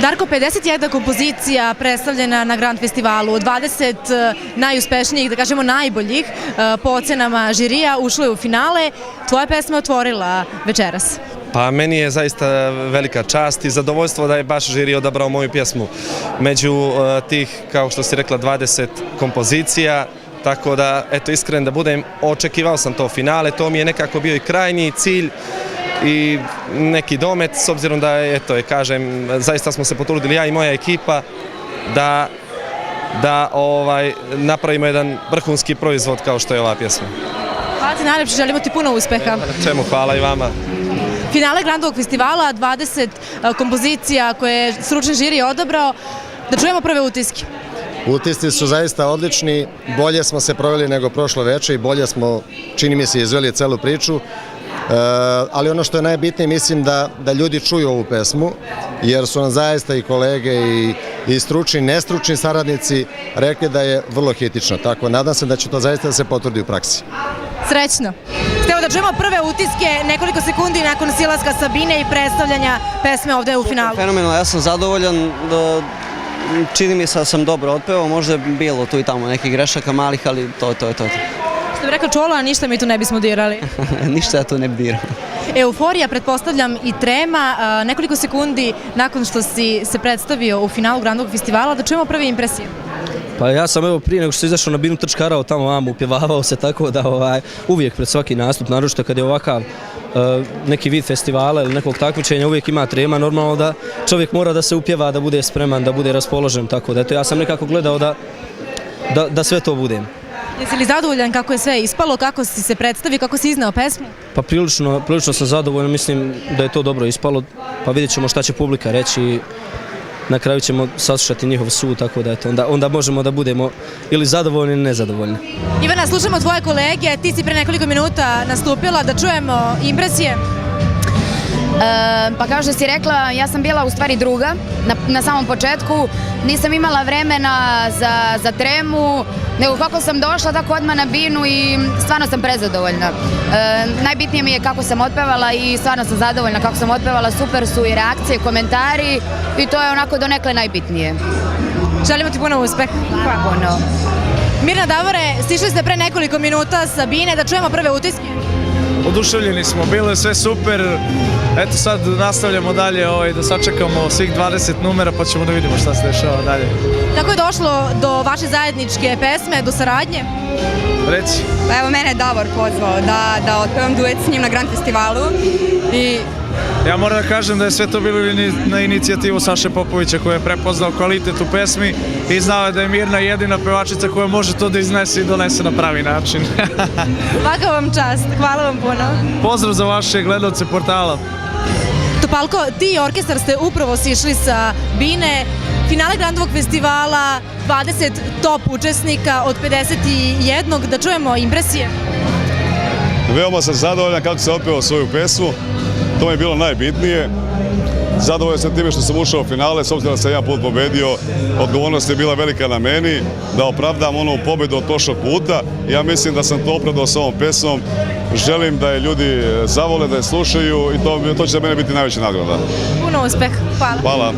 Darko, 51 kompozicija predstavljena na Grand festivalu, 20 najuspešnijih, da kažemo najboljih, po ocenama žirija, ušlo je u finale. Tvoja pesma je otvorila večeras. Pa meni je zaista velika čast i zadovoljstvo da je baš žiri odabrao moju pjesmu. Među tih, kao što si rekla, 20 kompozicija, tako da, eto, iskren da budem, očekivao sam to finale, to mi je nekako bio i krajnji cilj i neki domet, s obzirom da, eto, kažem, zaista smo se potrudili, ja i moja ekipa, da napravimo jedan vrhunski proizvod kao što je ova pjesma. Hvala ti najljepše, želimo ti puno uspeha. Čemu, hvala i vama. Finale Grandovog festivala, 20 kompozicija koje je stručni žiri odabrao. Da čujemo prve utiske. Utisci su zaista odlični, bolje smo se proveli nego prošlo veče i bolje smo, čini mi se, izveli celu priču. Ali ono što je najbitnije, mislim da ljudi čuju ovu pesmu, jer su nam zaista i kolege i stručni i nestručni saradnici rekli da je vrlo hitična. Tako, nadam se da će to zaista da se potvrdi u praksi. Srećno. Evo da čujemo prve utiske nekoliko sekundi nakon silaska Sabine i predstavljanja pesme ovde u finalu. Fenomenalno, ja sam zadovoljan. Čini mi se da sam dobro otpevao, možda je bilo tu i tamo nekih grešaka malih, ali to je to. Što bi rekao Čolo, a ništa mi tu ne bismo dirali. Ništa ja tu ne bi dirao. Euforija, pretpostavljam, i trema. Nekoliko sekundi nakon što si se predstavio u finalu Grandovog festivala, da čujemo prve impresije. Pa ja sam prije nego što sam izašao na binu trčkarao tamo vamo, upjevavao se, tako da uvijek pred svaki nastup, naročito kad je ovakav neki vid festivala ili nekog takmičenja, uvijek ima trema, normalno da čovjek mora da se upjeva, da bude spreman, da bude raspoložen, tako da eto ja sam nekako gledao da sve to budem. Jesi li zadovoljan kako je sve ispalo, kako si se predstavio, kako si izneo pesmu? Pa prilično sam zadovoljan, mislim da je to dobro ispalo, pa vidjet ćemo šta će publika reći. Na kraju ćemo saslušati njihov sud, tako da onda možemo da budemo ili zadovoljni ili nezadovoljni. Ivana, slušamo tvoje kolege, ti si pre nekoliko minuta nastupila, da čujemo impresije. Pa kao što si rekla, ja sam bila u stvari druga na samom početku, nisam imala vremena za tremu, nego kako sam došla tako odmah na binu i stvarno sam prezadovoljna. Najbitnije mi je kako sam otpevala i stvarno sam zadovoljna kako sam otpevala, super su i reakcije, komentari i to je onako donekle najbitnije. Želimo ti puno uspeha. Hvala puno. Mirna, Davore, stišli ste pre nekoliko minuta sa bine, da čujemo prve utiske. Oduševljeni smo, bilo je sve super, eto sad nastavljamo dalje da sačekamo svih 20 numera pa ćemo da vidimo šta se dešava dalje. Kako je došlo do vaše zajedničke pesme, do saradnje? Reci. Pa evo, mene je Davor pozvao da otpevam duet s njim na Grand festivalu i... Ja moram da kažem da je sve to bilo na inicijativu Saše Popovića koji je prepoznao kvalitet u pesmi i znao je da je Mirna jedina pevačica koja može to da iznese i donese na pravi način. Svaka vam čast, hvala vam puno. Pozdrav za vaše gledalce portala. Topalko, ti i orkestar ste upravo sišli sa bine, finale Grandovog festivala, 20 top učesnika od 51, da čujemo impresije. Veoma sam zadovoljan kako sam otpevao svoju pesmu. To mi je bilo najbitnije. Zadovoljan sam time što sam ušao u finale, s obzirom da sam jedan put pobedio, odgovornost je bila velika na meni, da opravdam onu pobedu od prošlog puta. Ja mislim da sam to opravdao s ovom pesmom. Želim da je ljudi zavole, da je slušaju i to će za mene biti najveća nagrada. Puno uspeh, hvala. Hvala.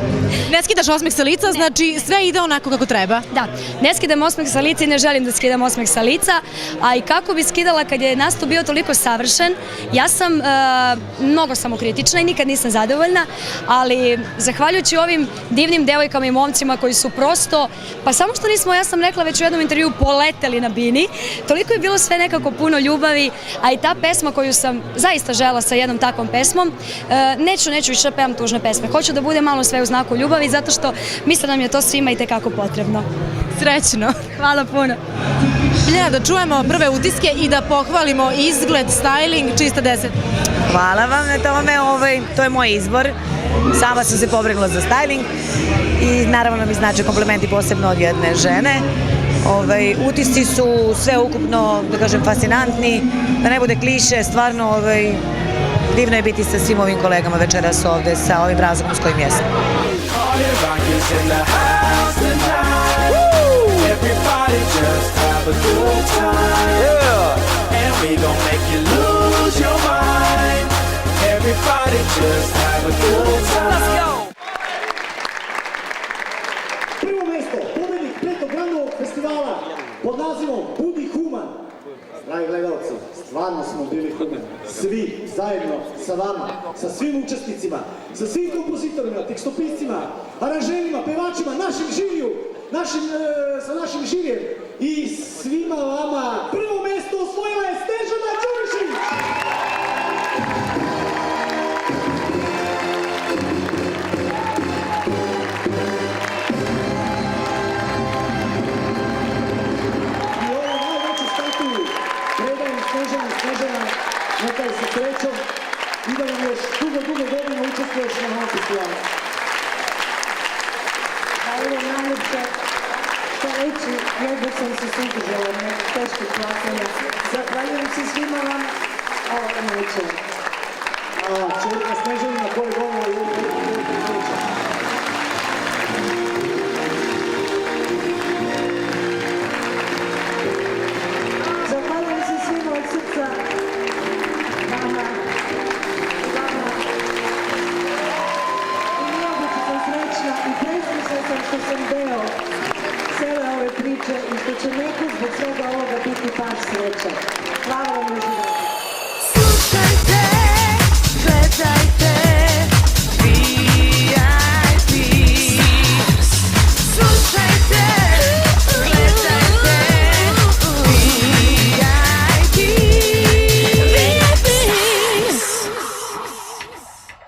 Ne skidaš osmeh sa lica, znači sve ide onako kako treba. Da, ne skidam osmeh sa lica i ne želim da skidam osmeh sa lica, a i kako bi skidala kad je nastup bio toliko savršen. Ja sam mnogo samokritična i nikad nisam zadovoljna, ali zahvaljujući ovim divnim devojkama i momcima koji su prosto, pa samo što nismo, ja sam rekla već u jednom intervju, poleteli na bini, toliko je bilo sve nekako puno ljubavi, a i ta pesma koju sam zaista žela sa jednom takvom pesmom, neću više pevam tužne pesme, hoću da bude malo sve u znaku ljubavi, zato što mislim da nam je to svima i tekako potrebno. Srećno. Hvala puno. Biljana, da čujemo prve utiske i da pohvalimo izgled, styling, čista 10. Hvala vam na tome, to je moj izbor. Sama sam se pobrinula za styling i naravno mi znače komplimenti posebno od jedne žene. Utisci su sve ukupno, da kažem, fascinantni, da ne bude kliše, stvarno divno je biti sa svim ovim kolegama večeras ovde, sa ovim razlogom s kojim jesam. Everybody just have a good time. Let's go! Prvo mesto, pobednik petogramovog festivala pod nazivom Budi human. Dragi gledalci, stvarno smo bili humani. Svi zajedno sa vama, sa svim učesnicima, sa svim kompozitorima, tekstopiscima, aranžerima, pevačima, našim žiriju, sa našim žirijem i svima vama. Prvo mesto osvojila je Snežana Đurišić. Snežana, neka je sa srećom i da nam još dugo godina učestvuješ na ovom festivalu. Evo najljepše što reći, jedno sam se suzdržala na teških plakanja. Zahvaljujem se svima vam, a ovo neće. Čelika Snežanina koje govora i uvijek priča. Zahvaljujem se svima od srca, vama. I mnogo sam srećna i presrećna sam što sam deo cele ove priče i što će neko zbog svega ovoga biti baš srećan.